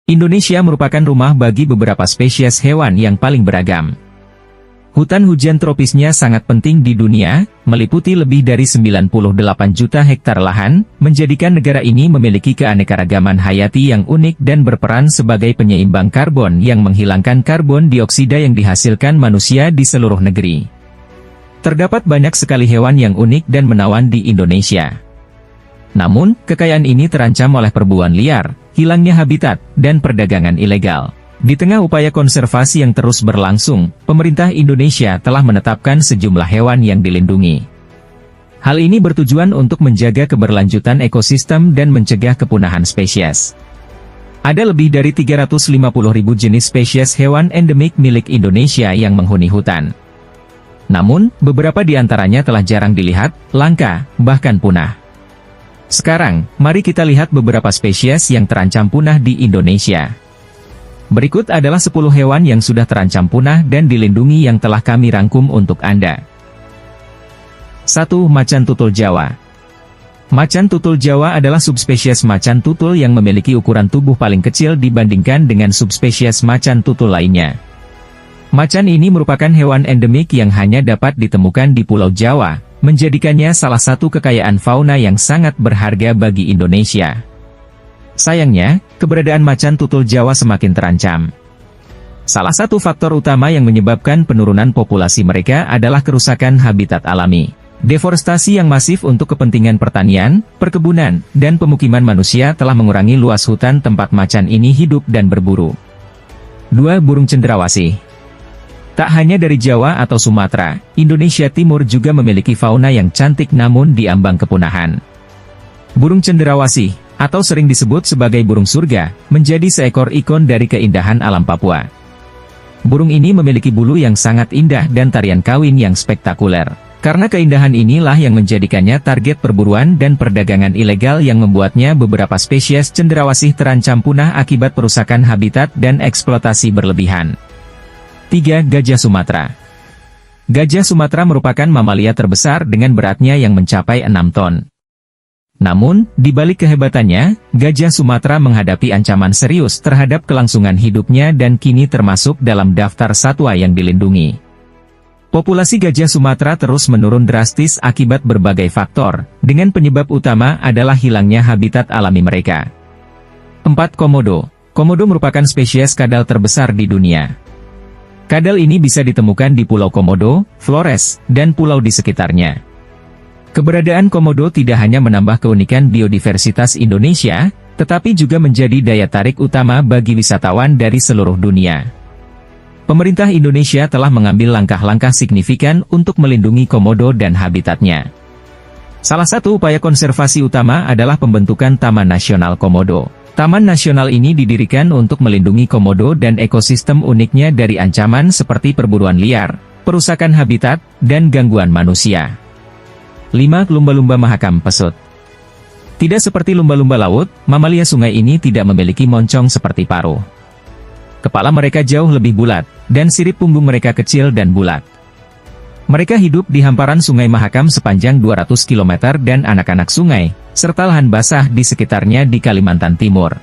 Indonesia merupakan rumah bagi beberapa spesies hewan yang paling beragam. Hutan hujan tropisnya sangat penting di dunia, meliputi lebih dari 98 juta hektar lahan, menjadikan negara ini memiliki keanekaragaman hayati yang unik dan berperan sebagai penyeimbang karbon yang menghilangkan karbon dioksida yang dihasilkan manusia di seluruh negeri. Terdapat banyak sekali hewan yang unik dan menawan di Indonesia. Namun, kekayaan ini terancam oleh perburuan liar, hilangnya habitat, dan perdagangan ilegal. Di tengah upaya konservasi yang terus berlangsung, pemerintah Indonesia telah menetapkan sejumlah hewan yang dilindungi. Hal ini bertujuan untuk menjaga keberlanjutan ekosistem dan mencegah kepunahan spesies. Ada lebih dari 350.000 jenis spesies hewan endemik milik Indonesia yang menghuni hutan. Namun, beberapa di antaranya telah jarang dilihat, langka, bahkan punah. Sekarang, mari kita lihat beberapa spesies yang terancam punah di Indonesia. Berikut adalah 10 hewan yang sudah terancam punah dan dilindungi yang telah kami rangkum untuk Anda. 1. Macan tutul Jawa. Macan tutul Jawa adalah subspesies macan tutul yang memiliki ukuran tubuh paling kecil dibandingkan dengan subspesies macan tutul lainnya. Macan ini merupakan hewan endemik yang hanya dapat ditemukan di Pulau Jawa, menjadikannya salah satu kekayaan fauna yang sangat berharga bagi Indonesia. Sayangnya, keberadaan macan tutul Jawa semakin terancam. Salah satu faktor utama yang menyebabkan penurunan populasi mereka adalah kerusakan habitat alami. Deforestasi yang masif untuk kepentingan pertanian, perkebunan, dan pemukiman manusia telah mengurangi luas hutan tempat macan ini hidup dan berburu. 2. Burung cendrawasih. Tak hanya dari Jawa atau Sumatera, Indonesia Timur juga memiliki fauna yang cantik namun diambang kepunahan. Burung cendrawasih, atau sering disebut sebagai burung surga, menjadi seekor ikon dari keindahan alam Papua. Burung ini memiliki bulu yang sangat indah dan tarian kawin yang spektakuler. Karena keindahan inilah yang menjadikannya target perburuan dan perdagangan ilegal yang membuatnya beberapa spesies cendrawasih terancam punah akibat perusakan habitat dan eksploitasi berlebihan. 3. Gajah Sumatera. Gajah Sumatera merupakan mamalia terbesar dengan beratnya yang mencapai 6 ton. Namun, di balik kehebatannya, gajah Sumatera menghadapi ancaman serius terhadap kelangsungan hidupnya dan kini termasuk dalam daftar satwa yang dilindungi. Populasi gajah Sumatera terus menurun drastis akibat berbagai faktor, dengan penyebab utama adalah hilangnya habitat alami mereka. 4. Komodo. Komodo merupakan spesies kadal terbesar di dunia. Kadal ini bisa ditemukan di Pulau Komodo, Flores, dan pulau di sekitarnya. Keberadaan komodo tidak hanya menambah keunikan biodiversitas Indonesia, tetapi juga menjadi daya tarik utama bagi wisatawan dari seluruh dunia. Pemerintah Indonesia telah mengambil langkah-langkah signifikan untuk melindungi komodo dan habitatnya. Salah satu upaya konservasi utama adalah pembentukan Taman Nasional Komodo. Taman nasional ini didirikan untuk melindungi komodo dan ekosistem uniknya dari ancaman seperti perburuan liar, perusakan habitat, dan gangguan manusia. 5. Lumba-lumba mahakam pesut. Tidak seperti lumba-lumba laut, mamalia sungai ini tidak memiliki moncong seperti paruh. Kepala mereka jauh lebih bulat, dan sirip punggung mereka kecil dan bulat. Mereka hidup di hamparan sungai Mahakam sepanjang 200 km dan anak-anak sungai, serta lahan basah di sekitarnya di Kalimantan Timur.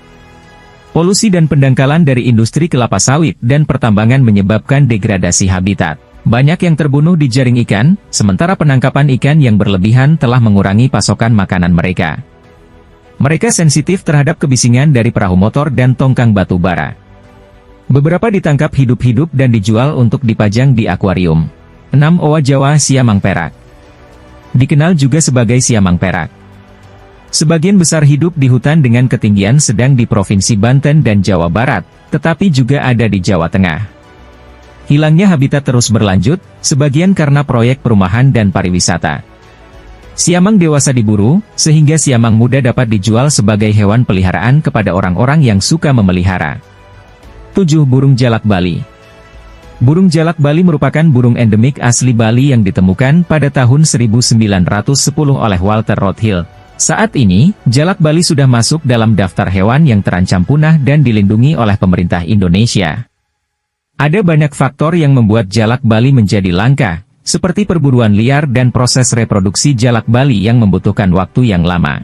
Polusi dan pendangkalan dari industri kelapa sawit dan pertambangan menyebabkan degradasi habitat. Banyak yang terbunuh di jaring ikan, sementara penangkapan ikan yang berlebihan telah mengurangi pasokan makanan mereka. Mereka sensitif terhadap kebisingan dari perahu motor dan tongkang batu bara. Beberapa ditangkap hidup-hidup dan dijual untuk dipajang di akuarium. 6. Owa Jawa siamang perak. Dikenal juga sebagai siamang perak. Sebagian besar hidup di hutan dengan ketinggian sedang di Provinsi Banten dan Jawa Barat, tetapi juga ada di Jawa Tengah. Hilangnya habitat terus berlanjut, sebagian karena proyek perumahan dan pariwisata. Siamang dewasa diburu, sehingga siamang muda dapat dijual sebagai hewan peliharaan kepada orang-orang yang suka memelihara. 7. Burung jalak Bali. Burung jalak Bali merupakan burung endemik asli Bali yang ditemukan pada tahun 1910 oleh Walter Rothschild. Saat ini, jalak Bali sudah masuk dalam daftar hewan yang terancam punah dan dilindungi oleh pemerintah Indonesia. Ada banyak faktor yang membuat jalak Bali menjadi langka, seperti perburuan liar dan proses reproduksi jalak Bali yang membutuhkan waktu yang lama.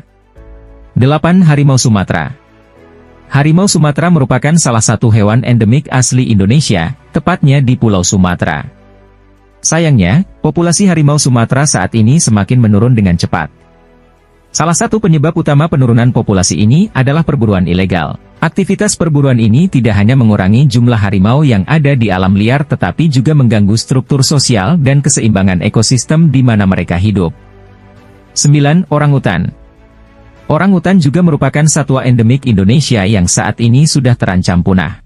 8. Harimau Sumatera. Harimau Sumatera merupakan salah satu hewan endemik asli Indonesia, tepatnya di Pulau Sumatera. Sayangnya, populasi harimau Sumatera saat ini semakin menurun dengan cepat. Salah satu penyebab utama penurunan populasi ini adalah perburuan ilegal. Aktivitas perburuan ini tidak hanya mengurangi jumlah harimau yang ada di alam liar tetapi juga mengganggu struktur sosial dan keseimbangan ekosistem di mana mereka hidup. 9. Orangutan. Orangutan juga merupakan satwa endemik Indonesia yang saat ini sudah terancam punah.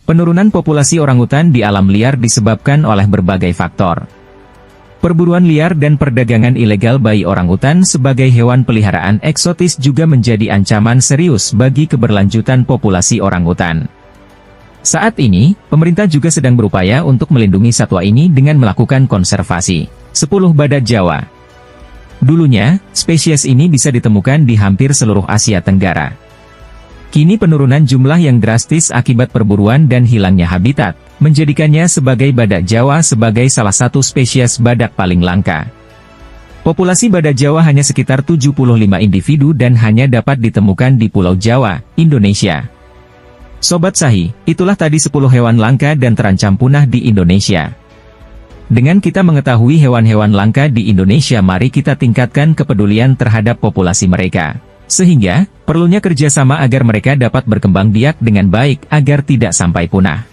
Penurunan populasi orangutan di alam liar disebabkan oleh berbagai faktor. Perburuan liar dan perdagangan ilegal bayi orangutan sebagai hewan peliharaan eksotis juga menjadi ancaman serius bagi keberlanjutan populasi orangutan. Saat ini, pemerintah juga sedang berupaya untuk melindungi satwa ini dengan melakukan konservasi. 10. Badak Jawa. Dulunya, spesies ini bisa ditemukan di hampir seluruh Asia Tenggara. Kini penurunan jumlah yang drastis akibat perburuan dan hilangnya habitat, menjadikannya sebagai badak Jawa sebagai salah satu spesies badak paling langka. Populasi badak Jawa hanya sekitar 75 individu dan hanya dapat ditemukan di Pulau Jawa, Indonesia. Sobat Sahi, itulah tadi 10 hewan langka dan terancam punah di Indonesia. Dengan kita mengetahui hewan-hewan langka di Indonesia, mari kita tingkatkan kepedulian terhadap populasi mereka. Sehingga, perlunya kerjasama agar mereka dapat berkembang biak dengan baik agar tidak sampai punah.